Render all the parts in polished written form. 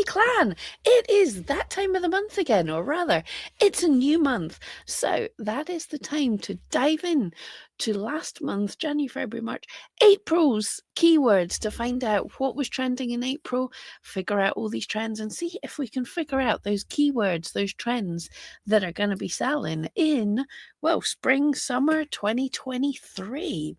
Clan, it is that time of the month again, or rather, it's a new month. So that is the time to dive in to last month, January, February, March, April's keywords to find out what was trending in April, figure out all these trends and see if we can figure out those keywords, those trends that are going to be selling in, well, spring, summer 2023.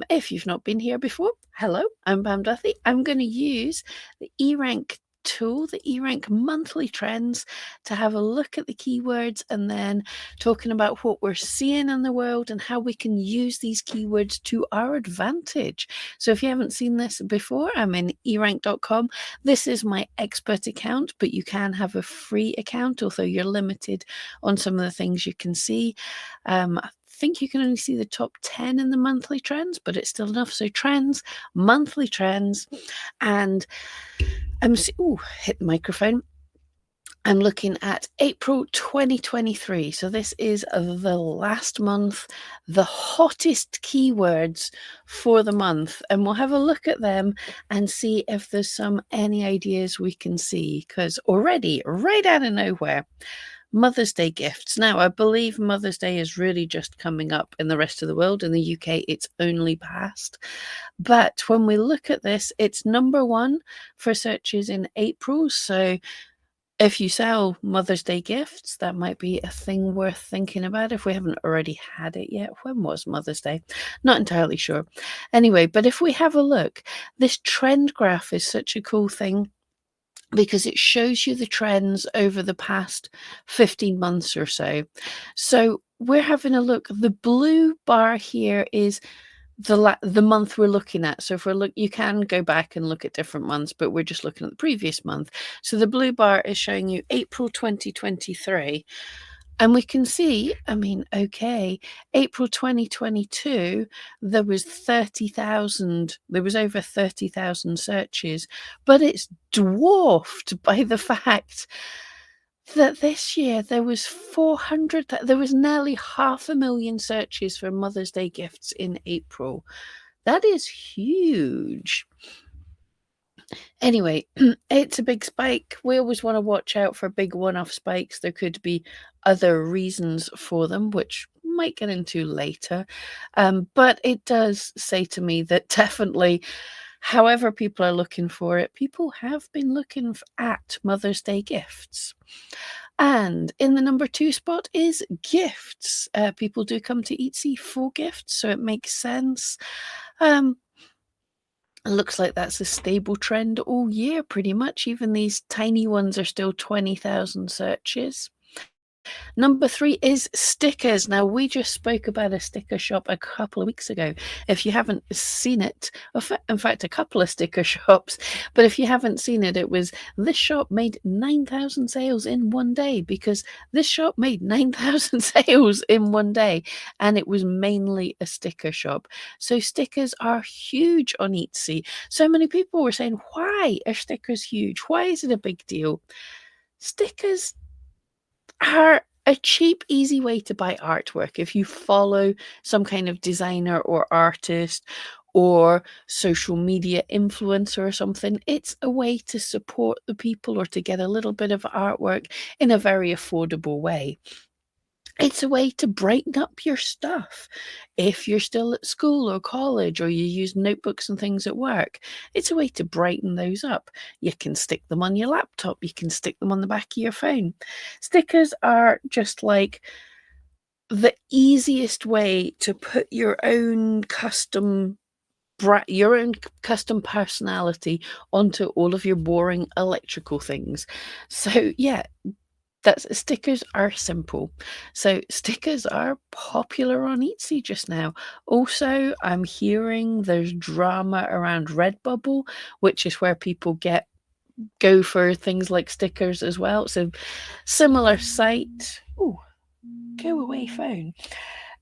If you've not been here before, hello, I'm Pam Duthie. I'm going to use the eRank tool, the eRank monthly trends, to have a look at the keywords and then talking about what we're seeing in the world and how we can use these keywords to our advantage. So if you haven't seen this before, I'm in eRank.com. This is my expert account, but you can have a free account, although you're limited on some of the things you can see. I think you can only see the top 10 in the monthly trends, but it's still enough. So trends, monthly trends, and hit the microphone. I'm looking at April 2023. So this is the last month, the hottest keywords for the month. And we'll have a look at them and see if there's any ideas we can see. Because already, right out of nowhere, Mother's Day gifts. Now, I believe Mother's Day is really just coming up in the rest of the world. In the UK, it's only past. But when we look at this, it's number one for searches in April. So if you sell Mother's Day gifts, that might be a thing worth thinking about if we haven't already had it yet. When was Mother's Day? Not entirely sure. Anyway, but if we have a look, this trend graph is such a cool thing, because it shows you the trends over the past 15 months or so. So we're having a look. The blue bar here is the month we're looking at. So if you can go back and look at different months, but we're just looking at the previous month. So the blue bar is showing you April 2023. And we can see, okay, April 2022, there was over 30,000 searches, but it's dwarfed by the fact that this year there was nearly 500,000 searches for Mother's Day gifts in April. That is huge. Anyway, it's a big spike. We always want to watch out for big one-off spikes. There could be other reasons for them, which might get into later. But it does say to me that definitely, however people are looking for it, people have been looking at Mother's Day gifts. And in the number 2 spot is gifts. People do come to Etsy for gifts, so it makes sense. It looks like that's a stable trend all year, pretty much. Even these tiny ones are still 20,000 searches. Number 3 is stickers. Now, we just spoke about a sticker shop a couple of weeks ago. If you haven't seen it, in fact, a couple of sticker shops, but if you haven't seen it, it was this shop made 9,000 sales in one day, because this shop made 9,000 sales in one day, and it was mainly a sticker shop. So stickers are huge on Etsy. So many people were saying, why are stickers huge? Why is it a big deal? Stickers are a cheap, easy way to buy artwork. If you follow some kind of designer or artist or social media influencer or something, it's a way to support the people or to get a little bit of artwork in a very affordable way. It's a way to brighten up your stuff. If you're still at school or college, or you use notebooks and things at work, it's a way to brighten those up. You can stick them on your laptop. You can stick them on the back of your phone. Stickers are just like the easiest way to put your own custom personality onto all of your boring electrical things. So yeah, stickers are simple. So stickers are popular on Etsy just now. Also, I'm hearing there's drama around Redbubble, which is where people go for things like stickers as well. So similar site. Oh, go away, phone.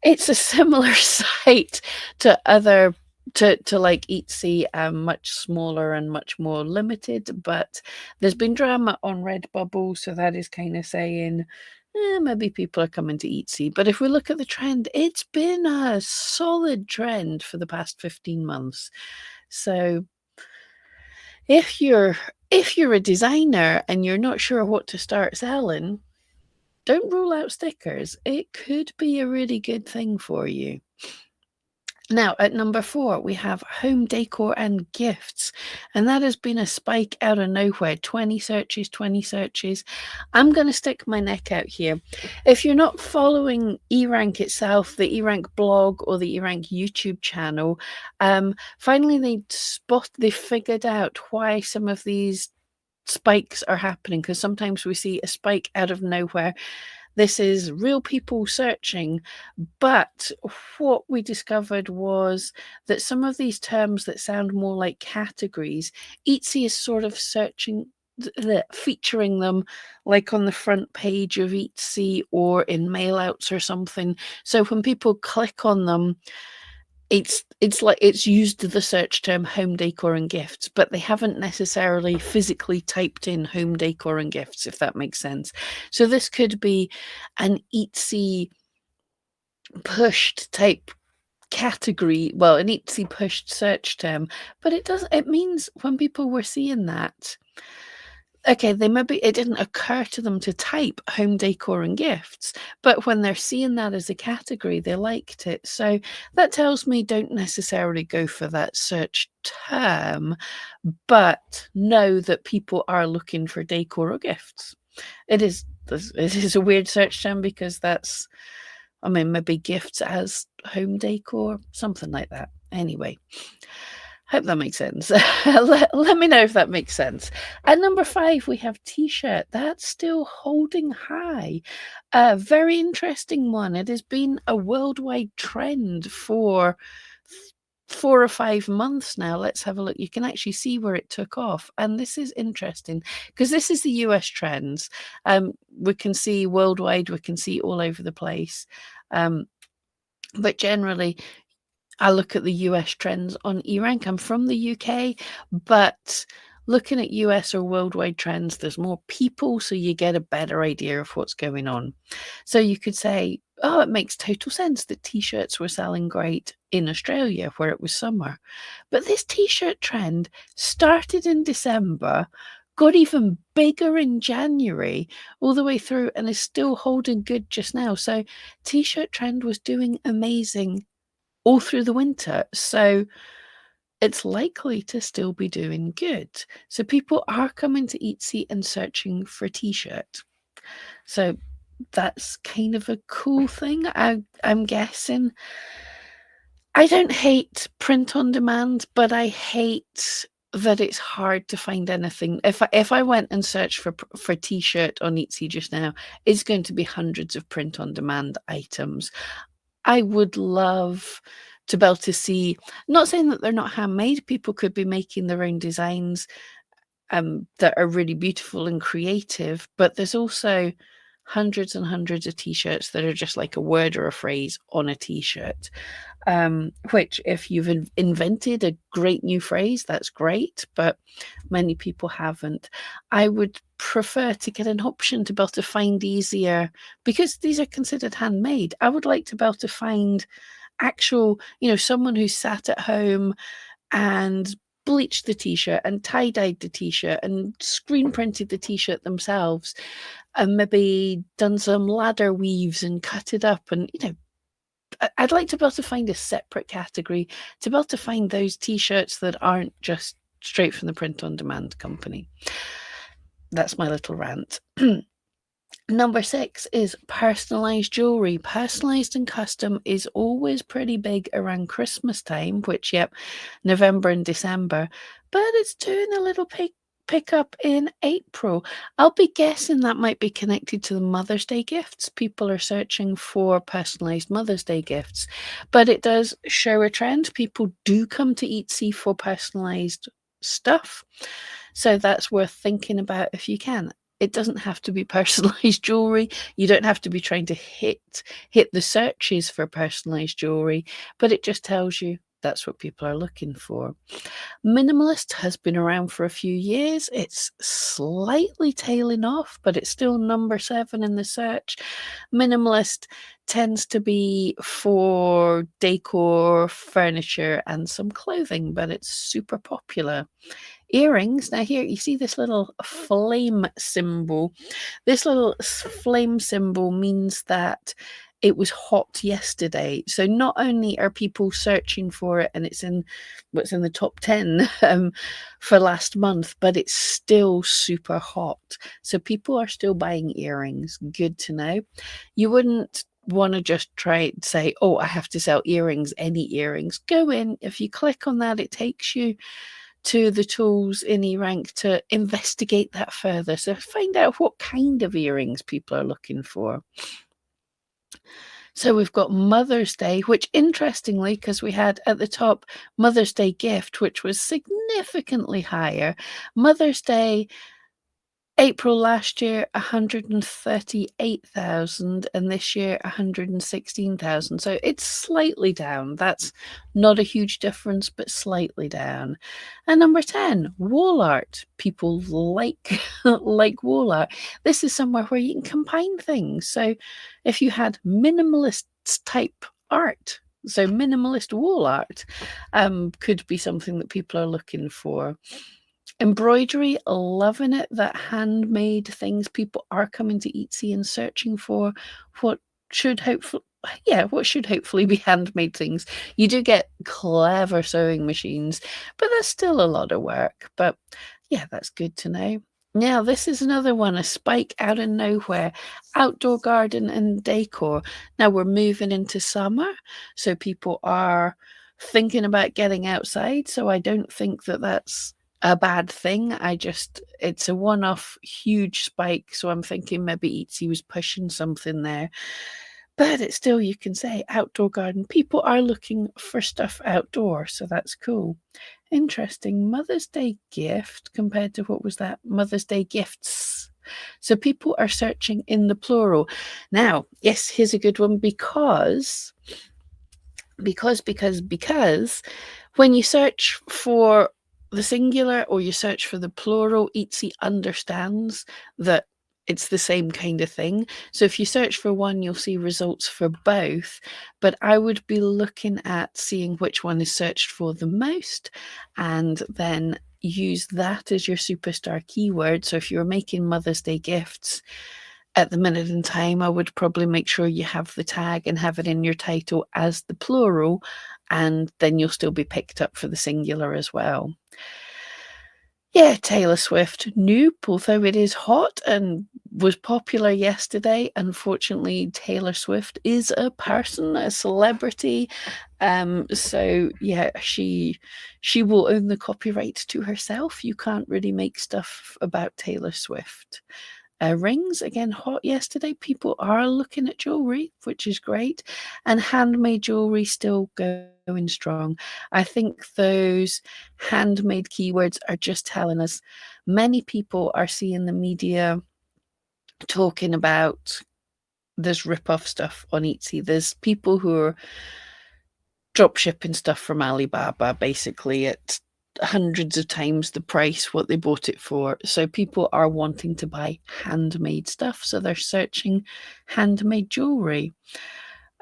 It's a similar site to other to like Etsy, much smaller and much more limited, but there's been drama on Redbubble, so that is kind of saying maybe people are coming to Etsy. But if we look at the trend, it's been a solid trend for the past 15 months. So if you're If you're a designer and you're not sure what to start selling, don't rule out stickers. It could be a really good thing for you. Now, at number 4, we have home decor and gifts, and that has been a spike out of nowhere. 20 searches, 20 searches. I'm going to stick my neck out here. If you're not following eRank itself, the eRank blog or the eRank YouTube channel, finally they figured out why some of these spikes are happening, because sometimes we see a spike out of nowhere. This is real people searching, but what we discovered was that some of these terms that sound more like categories, Etsy is sort of featuring them like on the front page of Etsy or in mailouts or something. So when people click on them, it's like it's used the search term home decor and gifts, but they haven't necessarily physically typed in home decor and gifts, if that makes sense. So this could be an Etsy pushed type category, well, an Etsy pushed search term, but it means when people were seeing that, okay, it didn't occur to them to type home decor and gifts, but when they're seeing that as a category, they liked it. So that tells me don't necessarily go for that search term, but know that people are looking for decor or gifts. It is a weird search term because maybe gifts as home decor, something like that. Anyway, hope that makes sense. Let me know if that makes sense. At number 5, we have T-shirt. That's still holding high. A very interesting one. It has been a worldwide trend for 4 or 5 months now. Let's have a look. You can actually see where it took off. And this is interesting because this is the US trends. We can see worldwide, we can see all over the place. But generally, I look at the US trends on eRank. I'm from the UK, but looking at US or worldwide trends, there's more people, so you get a better idea of what's going on. So you could say, oh, it makes total sense that T-shirts were selling great in Australia where it was summer. But this T-shirt trend started in December, got even bigger in January, all the way through, and is still holding good just now. So T-shirt trend was doing amazing all through the winter. So it's likely to still be doing good. So people are coming to Etsy and searching for a T-shirt. So that's kind of a cool thing, I'm guessing. I don't hate print on demand, but I hate that it's hard to find anything. If I went and searched for T-shirt on Etsy just now, it's going to be hundreds of print on demand items. I would love to be able to see, not saying that they're not handmade, people could be making their own designs that are really beautiful and creative, but there's also hundreds and hundreds of T-shirts that are just like a word or a phrase on a T-shirt, which if you've invented a great new phrase, that's great, but many people haven't. I would prefer to get an option to be able to find easier, because these are considered handmade. I would like to be able to find actual, someone who sat at home and bleached the T-shirt and tie-dyed the T-shirt and screen printed the T-shirt themselves and maybe done some ladder weaves and cut it up. And, I'd like to be able to find a separate category to be able to find those T-shirts that aren't just straight from the print on demand company. That's my little rant. Number 6 is personalised jewellery. Personalised and custom is always pretty big around Christmas time, which, November and December, but it's doing a little pick up in April. I'll be guessing that might be connected to the Mother's Day gifts. People are searching for personalised Mother's Day gifts, but it does show a trend. People do come to Etsy for personalised stuff, so that's worth thinking about if you can. It doesn't have to be personalised jewellery. You don't have to be trying to hit the searches for personalised jewellery, but it just tells you that's what people are looking for. Minimalist has been around for a few years. It's slightly tailing off, but it's still number 7 in the search. Minimalist tends to be for decor, furniture, and some clothing, but it's super popular. Earrings. Now here you see this little flame symbol. This little flame symbol means that it was hot yesterday. So not only are people searching for it and it's in what's in the top 10 for last month, but it's still super hot. So people are still buying earrings. Good to know. You wouldn't want to just try to say, oh, I have to sell earrings, any earrings. Go in. If you click on that, it takes you to the tools in eRank to investigate that further. So find out what kind of earrings people are looking for. So we've got Mother's Day, which interestingly, because we had at the top Mother's Day gift, which was significantly higher. Mother's Day April last year, 138,000, and this year, 116,000. So it's slightly down. That's not a huge difference, but slightly down. And number 10, wall art. People like, like wall art. This is somewhere where you can combine things. So if you had minimalist type art, so minimalist wall art could be something that people are looking for. Embroidery, loving it. That handmade things, people are coming to Etsy and searching for what should hopefully, what should hopefully be handmade things. You do get clever sewing machines, but that's still a lot of work. But yeah, that's good to know. Now, this is another one, a spike out of nowhere, outdoor garden and decor. Now we're moving into summer, so people are thinking about getting outside. So I don't think that that's a bad thing. It's a one-off huge spike. So I'm thinking maybe Etsy was pushing something there. But it's still, you can say outdoor garden. People are looking for stuff outdoor. So that's cool. Interesting. Mother's Day gift compared to what was that? Mother's Day gifts. So people are searching in the plural. Now, yes, here's a good one because when you search for the singular or you search for the plural, Etsy understands that it's the same kind of thing. So if you search for one, you'll see results for both. But I would be looking at seeing which one is searched for the most and then use that as your superstar keyword. So if you're making Mother's Day gifts, at the minute in time, I would probably make sure you have the tag and have it in your title as the plural, and then you'll still be picked up for the singular as well. Yeah, Taylor Swift, nope, although it is hot and was popular yesterday. Unfortunately, Taylor Swift is a person, a celebrity. So yeah, she will own the copyright to herself. You can't really make stuff about Taylor Swift. Rings, again, hot yesterday. People are looking at jewelry, which is great. And handmade jewelry still going strong. I think those handmade keywords are just telling us many people are seeing the media talking about this rip-off stuff on Etsy. There's people who are drop shipping stuff from Alibaba, basically at hundreds of times the price what they bought it for. So people are wanting to buy handmade stuff. So they're searching handmade jewelry.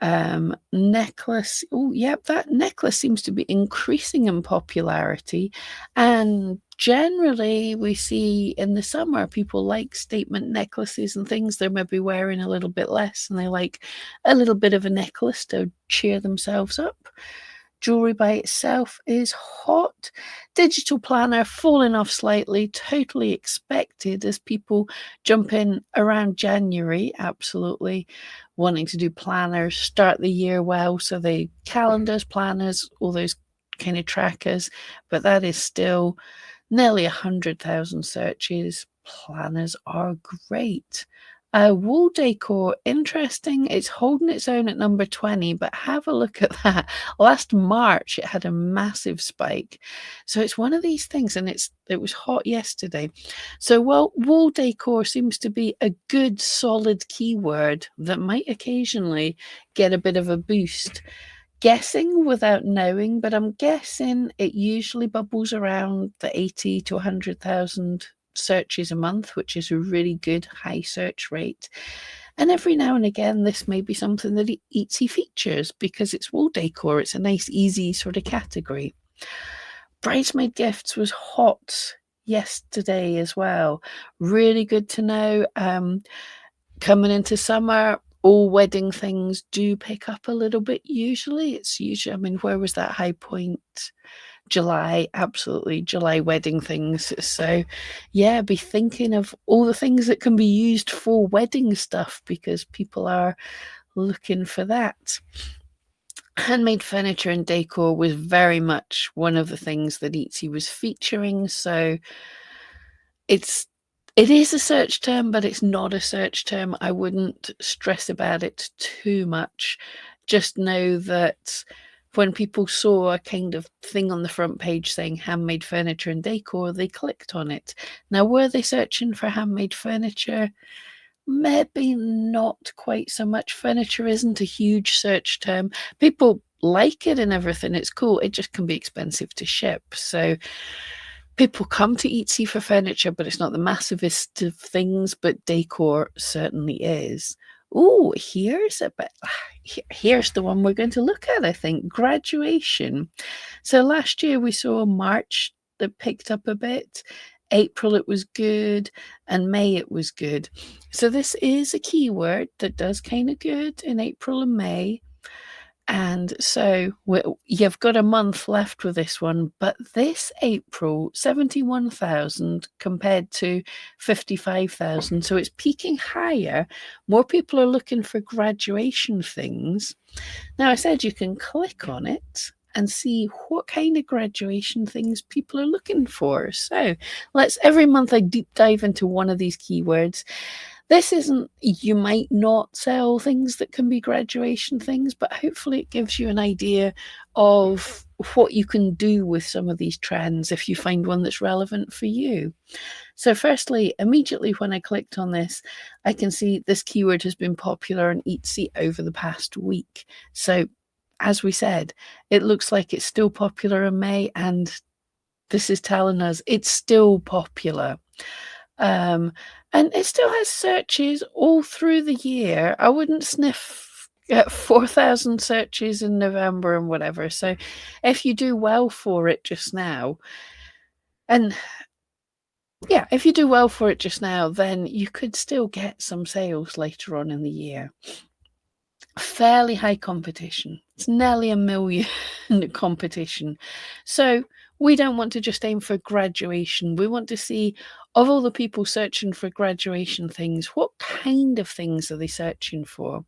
Necklace. Oh, yep, that necklace seems to be increasing in popularity. And generally, we see in the summer people like statement necklaces and things. They're maybe wearing a little bit less and they like a little bit of a necklace to cheer themselves up. Jewelry by itself is hot. Digital planner falling off slightly, totally expected as people jump in around January, absolutely wanting to do planners, start the year well. So the calendars, planners, all those kind of trackers, but that is still nearly 100,000 searches. Planners are great. Wall decor, interesting. It's holding its own at number 20, but have a look at that. Last March, it had a massive spike. So it's one of these things, and it was hot yesterday. So, well, wall decor seems to be a good, solid keyword that might occasionally get a bit of a boost. Guessing without knowing, but I'm guessing it usually bubbles around the 80 to 100,000 searches a month, which is a really good high search rate. And every now and again, this may be something that Etsy features because it's wall decor. It's a nice, easy sort of category. Bridesmaid gifts was hot yesterday as well. Really good to know. Coming into summer, all wedding things do pick up a little bit usually. It's usually, I mean, where was that high point? July, absolutely, July wedding things. So, yeah, be thinking of all the things that can be used for wedding stuff because people are looking for that. Handmade furniture and decor was very much one of the things that Etsy was featuring. So it is a search term, but it's not a search term. I wouldn't stress about it too much. Just know that when people saw a kind of thing on the front page saying handmade furniture and decor, they clicked on it. Now, were they searching for handmade furniture? Maybe not quite so much. Furniture isn't a huge search term. People like it and everything. It's cool. It just can be expensive to ship. So people come to Etsy for furniture, but it's not the massivest of things, but decor certainly is. Oh, here's the one we're going to look at, I think. Graduation. So last year we saw March that picked up a bit. April it was good, and May it was good. So this is a keyword that does kind of good in April and May. And so you've got a month left with this one, but this April, 71,000 compared to 55,000. So it's peaking higher. More people are looking for graduation things. Now, I said you can click on it and see what kind of graduation things people are looking for. So every month I deep dive into one of these keywords. This isn't, you might not sell things that can be graduation things, but hopefully it gives you an idea of what you can do with some of these trends if you find one that's relevant for you. So firstly, immediately when I clicked on this, I can see this keyword has been popular on Etsy over the past week. So as we said, it looks like it's still popular in May, and this is telling us it's still popular. And it still has searches all through the year. I wouldn't sniff at 4,000 searches in November and whatever. So if you do well for it just now, and yeah, if you do well for it just now, then you could still get some sales later on in the year. Fairly high competition. It's nearly 1 million competition. So we don't want to just aim for graduation. We want to see, of all the people searching for graduation things, what kind of things are they searching for?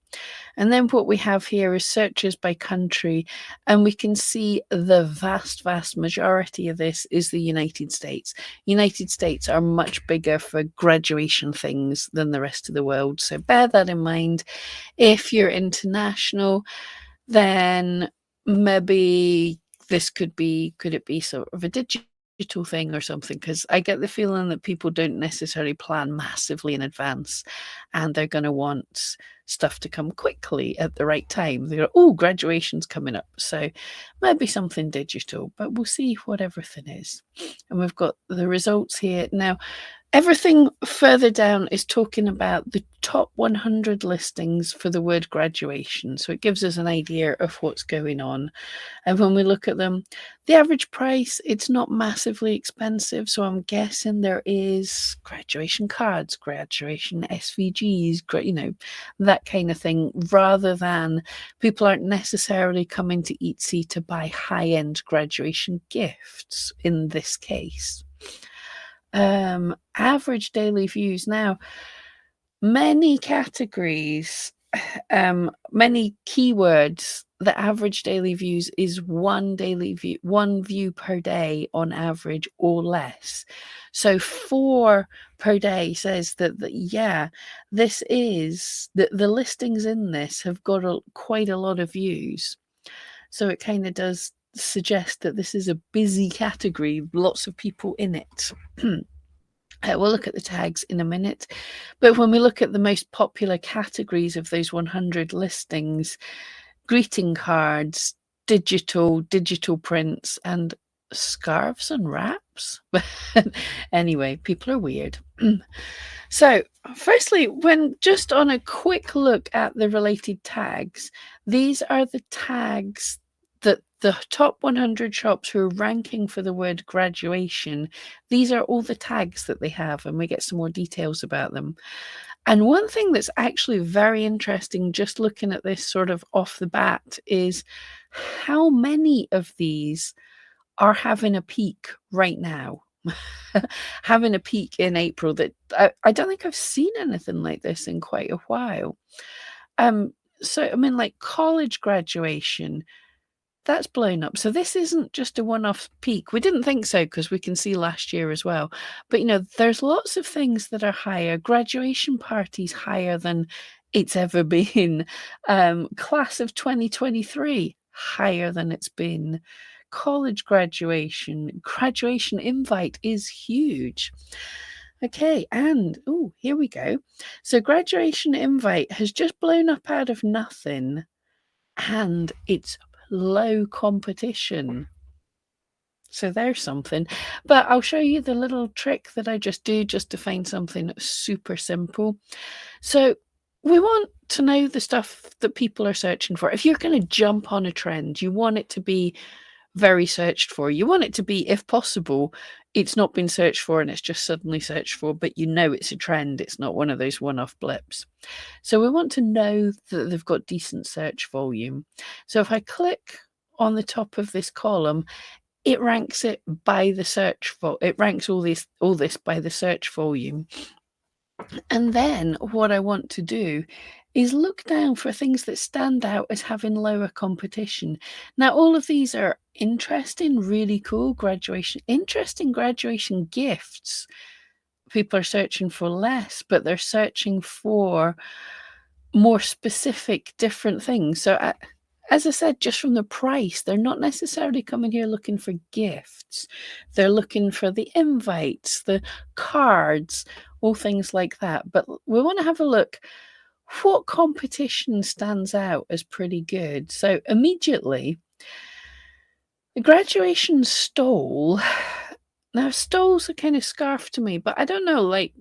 And then what we have here is searches by country, and we can see the vast majority of this is the United States. United States are much bigger for graduation things than the rest of the world. So bear that in mind. If you're international, then maybe this could it be sort of a digital thing or something? Because I get the feeling that people don't necessarily plan massively in advance, and they're going to want stuff to come quickly at the right time. They go, oh, graduation's coming up. So maybe something digital, but we'll see what everything is. And we've got the results here. Now, everything further down is talking about the top 100 listings for the word graduation. So it gives us an idea of what's going on. And when we look at them, the average price, it's not massively expensive. So I'm guessing there is graduation cards, graduation SVGs, that kind of thing, rather than people aren't necessarily coming to Etsy to buy high-end graduation gifts in this case. Average daily views. Now, many categories, many keywords, the average daily views is one view per day on average or less. So 4 per day says that this is the listings in this have got quite a lot of views. So it kind of does suggest that this is a busy category, lots of people in it. We'll look at the tags in a minute. But when we look at the most popular categories of those 100 listings, greeting cards, digital prints, and scarves and wraps. Anyway, people are weird. So, firstly, when just on a quick look at the related tags, these are the tags the top 100 shops who are ranking for the word graduation, these are all the tags that they have, and we get some more details about them. And one thing that's actually very interesting, just looking at this sort of off the bat, is how many of these are having a peak right now. Having a peak in April that I don't think I've seen anything like this in quite a while. So I mean, like college graduation, that's blown up. So this isn't just a one-off peak. We didn't think so because we can see last year as well. But there's lots of things that are higher. Graduation parties higher than it's ever been. Class of 2023 higher than it's been. College graduation invite is huge. Okay, and here we go. So graduation invite has just blown up out of nothing, and it's low competition. So there's something. But I'll show you the little trick that I just do just to find something super simple. So we want to know the stuff that people are searching for. If you're going to jump on a trend, you want it to be very searched for. You want it to be, if possible, it's not been searched for and it's just suddenly searched for, but it's a trend. It's not one of those one-off blips. So we want to know that they've got decent search volume. So if I click on the top of this column, it ranks it by the search it ranks all this by the search volume. And then what I want to do is look down for things that stand out as having lower competition. Now, all of these are interesting, really cool interesting graduation gifts. People are searching for less, but they're searching for more specific, different things. So, as I said, just from the price, they're not necessarily coming here looking for gifts. They're looking for the invites, the cards, all things like that. But we want to have a look. What competition stands out as pretty good? So immediately, the graduation stole. Now, stoles are kind of scarf to me, but I don't know, like,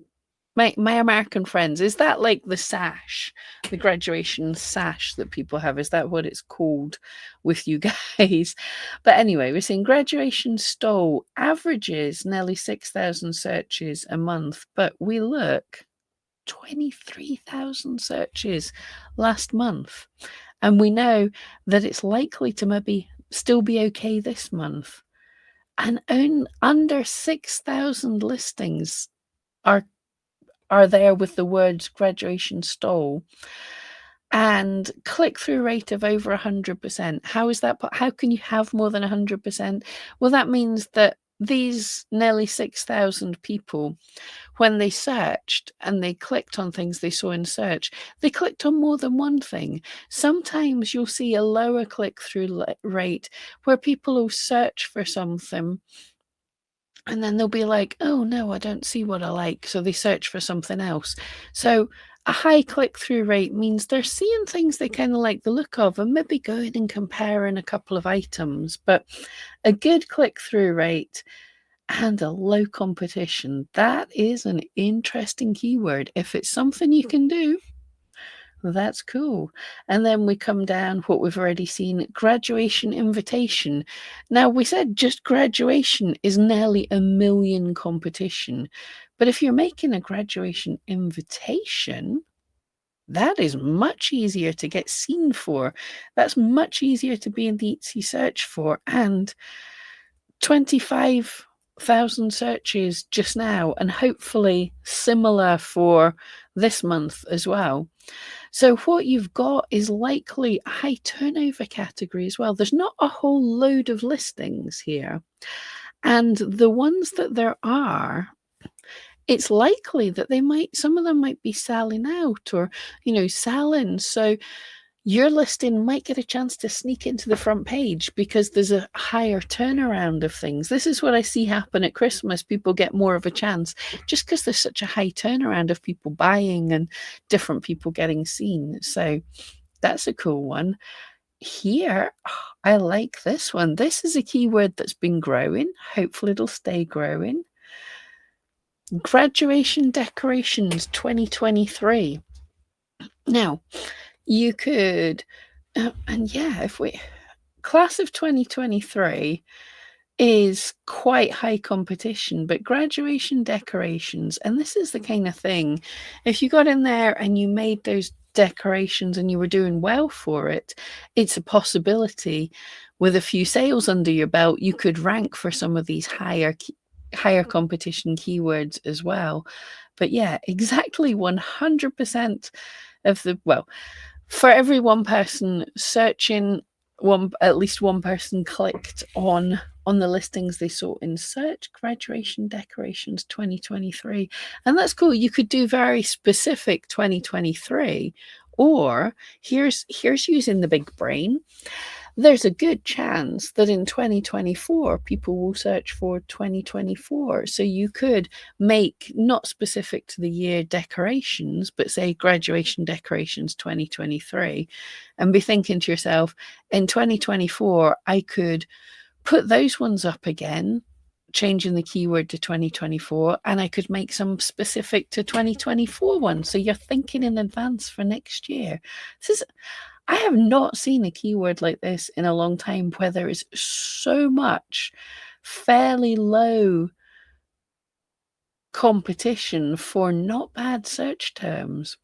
my American friends, is that like the sash, the graduation sash that people have? Is that what it's called with you guys? But anyway, we're seeing graduation stole averages nearly 6,000 searches a month, but we look 23,000 searches last month. And we know that it's likely to maybe still be okay this month. And under 6,000 listings are there with the words graduation stole, and click-through rate of over 100%. How is that? How can you have more than 100%? Well, that means that these nearly 6,000 people, when they searched and they clicked on things they saw in search, they clicked on more than one thing. Sometimes you'll see a lower click-through rate where people will search for something and then they'll be like, oh no, I don't see what I like. So they search for something else. So a high click-through rate means they're seeing things they kind of like the look of and maybe going and comparing a couple of items. But a good click-through rate and a low competition, that is an interesting keyword. If it's something you can do, that's cool. And then we come down what we've already seen, graduation invitation. Now, we said just graduation is nearly 1 million competition. But if you're making a graduation invitation, that is much easier to get seen for. That's much easier to be in the Etsy search for. And 25,000 searches just now, and hopefully similar for this month as well. So what you've got is likely a high turnover category as well. There's not a whole load of listings here. And the ones that there are, it's likely that some of them might be selling out or, selling. So your listing might get a chance to sneak into the front page because there's a higher turnaround of things. This is what I see happen at Christmas. People get more of a chance just because there's such a high turnaround of people buying and different people getting seen. So that's a cool one. Here, I like this one. This is a keyword that's been growing. Hopefully it'll stay growing. Graduation decorations 2023. Now, you could, if we class of 2023 is quite high competition, but graduation decorations, and this is the kind of thing, if you got in there and you made those decorations and you were doing well for it, it's a possibility with a few sales under your belt, you could rank for some of these higher competition keywords as well. But yeah, exactly 100% of the, well, for every one person searching, at least one person clicked on the listings they saw in search graduation decorations 2023. And that's cool. You could do very specific 2023, or here's using the big brain. There's a good chance that in 2024 people will search for 2024. So you could make, not specific to the year, decorations, but say graduation decorations 2023, and be thinking to yourself, in 2024 I could put those ones up again, changing the keyword to 2024, and I could make some specific to 2024 ones. So you're thinking in advance for next year. I have not seen a keyword like this in a long time, where there is so much fairly low competition for not bad search terms.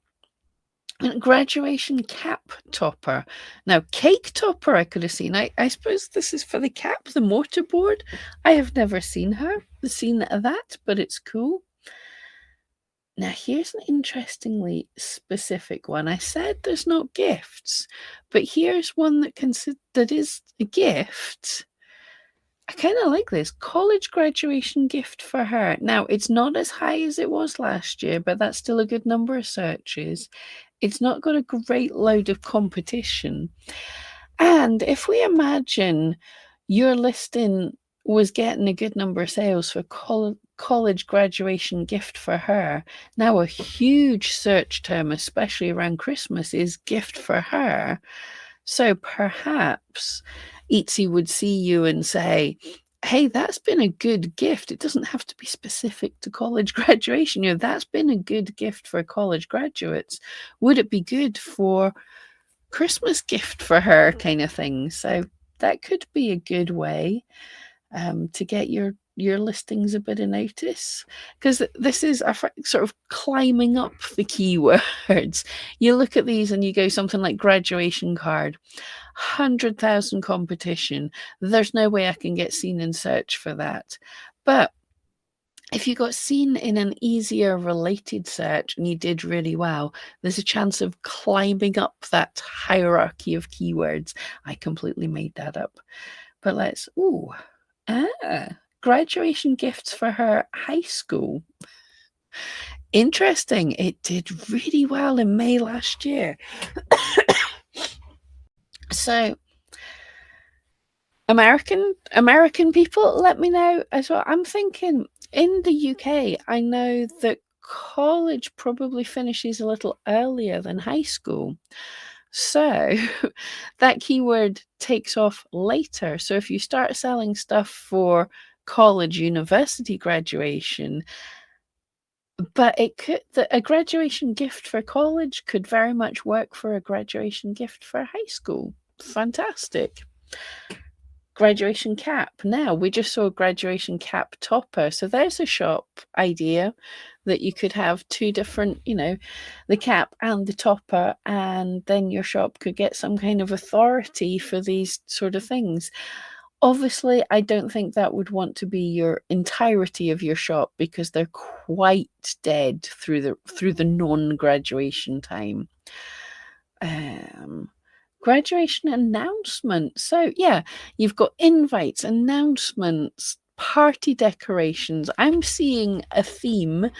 And graduation cap topper. Now, cake topper I could have seen. I suppose this is for the cap, the mortarboard. I have never seen that, but it's cool. Now, here's an interestingly specific one. I said there's not gifts, but here's one that is a gift. I kind of like this. College graduation gift for her. Now, it's not as high as it was last year, but that's still a good number of searches. It's not got a great load of competition. And if we imagine your listing was getting a good number of sales for college graduation gift for her, now a huge search term, especially around Christmas, is gift for her. So perhaps Etsy would see you and say, hey, that's been a good gift. It doesn't have to be specific to college graduation. That's been a good gift for college graduates. Would it be good for Christmas gift for her, kind of thing? So that could be a good way to get your listings a bit of notice, because this is sort of climbing up the keywords. You look at these and you go something like graduation card, 100,000 competition. There's no way I can get seen in search for that. But if you got seen in an easier related search and you did really well, there's a chance of climbing up that hierarchy of keywords. I completely made that up. But graduation gifts for her high school. Interesting. It did really well in May last year. So American people, let me know as well. I'm thinking in the UK, I know that college probably finishes a little earlier than high school. So that keyword takes off later. So if you start selling stuff for college, university graduation, but a graduation gift for college could very much work for a graduation gift for high school. Fantastic. Graduation cap. Now, we just saw graduation cap topper. So there's a shop idea that you could have two different, the cap and the topper, and then your shop could get some kind of authority for these sort of things. Obviously, I don't think that would want to be your entirety of your shop, because they're quite dead through the non-graduation time. Graduation announcement. So yeah, you've got invites, announcements, party decorations. I'm seeing a theme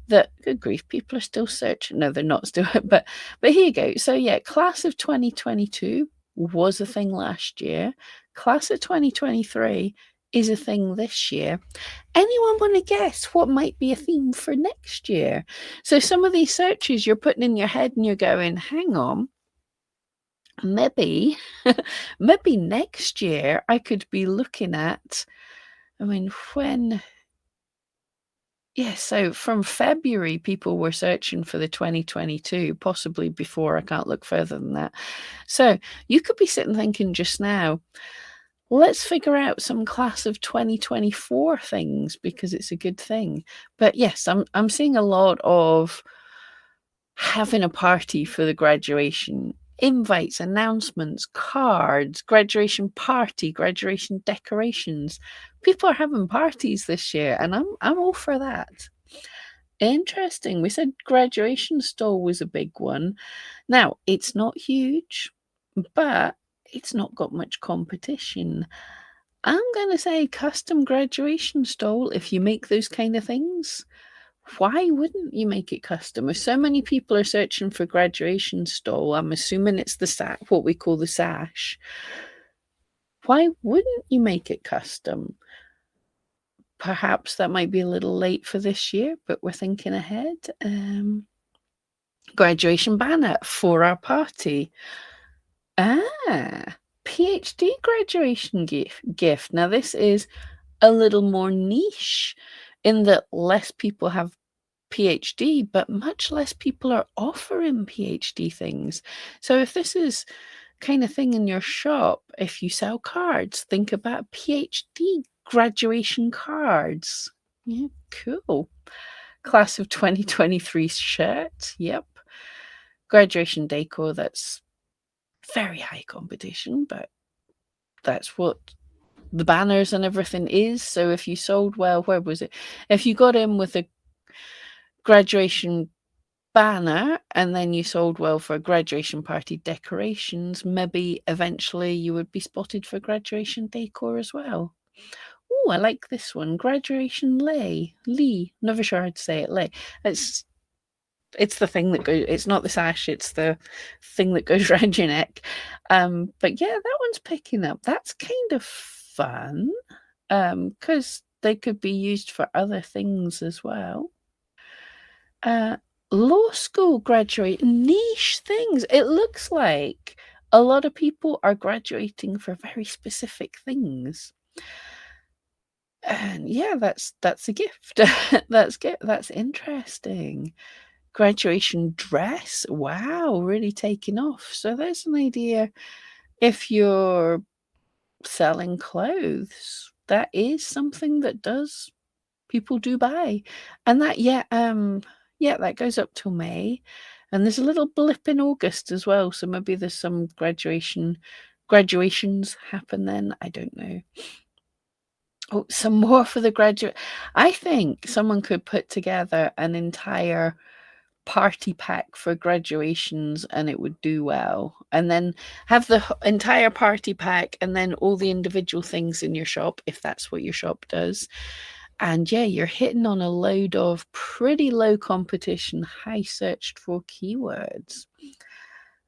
that, good grief, people are still searching. No, they're not still, but here you go. So yeah, class of 2022 was a thing last year. Class of 2023 is a thing this year. Anyone want to guess what might be a theme for next year? So some of these searches you're putting in your head and you're going, hang on, maybe next year I could be looking at, when Yeah, so from February, people were searching for the 2022, possibly before. I can't look further than that. So you could be sitting thinking just now, let's figure out some class of 2024 things because it's a good thing. But yes, I'm seeing a lot of having a party for the graduation, invites, announcements, cards, graduation party, graduation decorations. People are having parties this year, and I'm all for that. Interesting. We said graduation stall was a big one. Now, it's not huge, but it's not got much competition. I'm going to say custom graduation stall if you make those kind of things. Why wouldn't you make it custom? If so many people are searching for graduation stall, I'm assuming it's the what we call the sash. Why wouldn't you make it custom? Perhaps that might be a little late for this year, but we're thinking ahead. Graduation banner for our party. Ah, PhD graduation gift. Now, this is a little more niche in that less people have PhD, but much less people are offering PhD things. So if this is kind of thing in your shop, if you sell cards, think about PhD graduation cards. Yeah, cool. Class of 2023 shirt. Yep. Graduation decor, that's very high competition, but that's what the banners and everything is. So if you sold well, where was it? If you got in with a graduation banner and then you sold well for graduation party decorations, maybe eventually you would be spotted for graduation decor as well. Oh, I like this one. Graduation Lee. Never sure how to say it. Lei. It's the thing that goes. It's not the sash. It's the thing that goes around your neck. But yeah, that one's picking up. That's kind of fun. Because they could be used for other things as well. Uh, Law school graduate niche things. It looks like a lot of people are graduating for very specific things. And yeah, that's a gift. That's interesting. Graduation dress. Wow, really taking off. So there's an idea if you're selling clothes. That is something that does people do buy. And that yeah, that goes up till May. And there's a little blip in August as well. So maybe there's some graduations happen then. I don't know. Oh, some more for the graduate. I think someone could put together an entire party pack for graduations and it would do well. And then have the entire party pack and then all the individual things in your shop, if that's what your shop does. And yeah, you're hitting on a load of pretty low competition, high searched for keywords.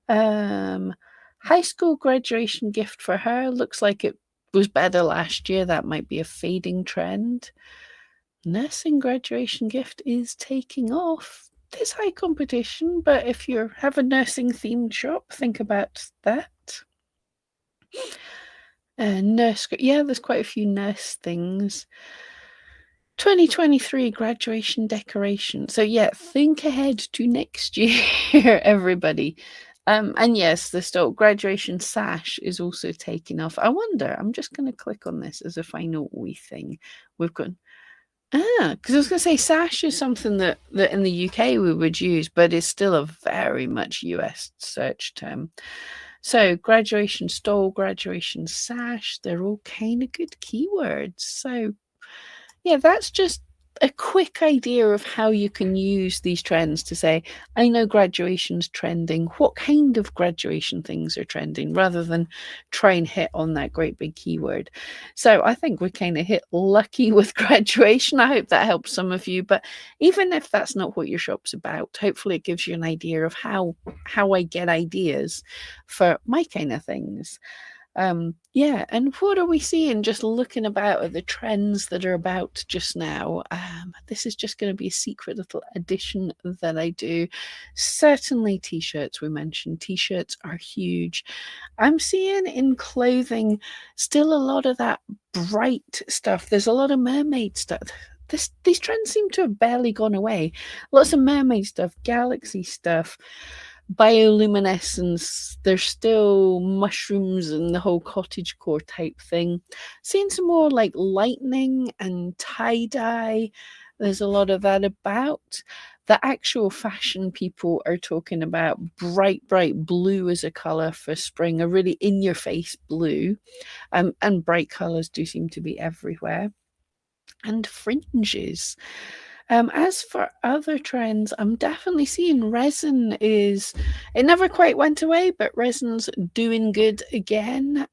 High school graduation gift for her looks like it was better last year. That might be a fading trend. Nursing graduation gift is taking off. There's high competition, but if you have a nursing themed shop, think about that. Yeah, there's quite a few nurse things. 2023 graduation decoration. So yeah, think ahead to next year, everybody. And yes, the still graduation sash is also taking off. I wonder, I'm just going to click on this as a final wee thing. We've got because I was going to say sash is something that in the UK we would use, but it's still a very much US search term. So graduation stole, graduation sash, they're all kind of good keywords. So yeah, that's just a quick idea of how you can use these trends to say, I know graduation's trending. What kind of graduation things are trending rather than try and hit on that great big keyword. So I think we kind of hit lucky with graduation. I hope that helps some of you. But even if that's not what your shop's about, hopefully it gives you an idea of how I get ideas for my kind of things. Yeah, and what are we seeing just looking about at the trends that are about just now? This is just going to be a secret little addition that I do. Certainly t-shirts, we mentioned. T-shirts are huge. I'm seeing in clothing still a lot of that bright stuff. There's a lot of mermaid stuff. these trends seem to have barely gone away. Lots of mermaid stuff, galaxy stuff, bioluminescence. There's still mushrooms and the whole cottagecore type thing. Seeing some more like lightning and tie-dye. There's a lot of that about. The actual fashion people are talking about bright, bright blue as a colour for spring, a really in-your-face blue. And bright colours do seem to be everywhere. And fringes. As for other trends, I'm definitely seeing resin is, it never quite went away, but resin's doing good again.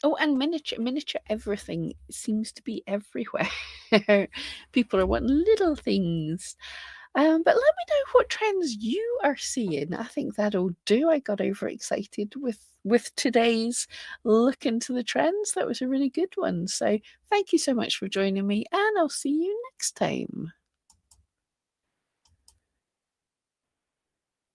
Oh, and miniature everything seems to be everywhere. People are wanting little things. But let me know what trends you are seeing. I think that'll do. I got overexcited with today's look into the trends. That was a really good one. So thank you so much for joining me, and I'll see you next time.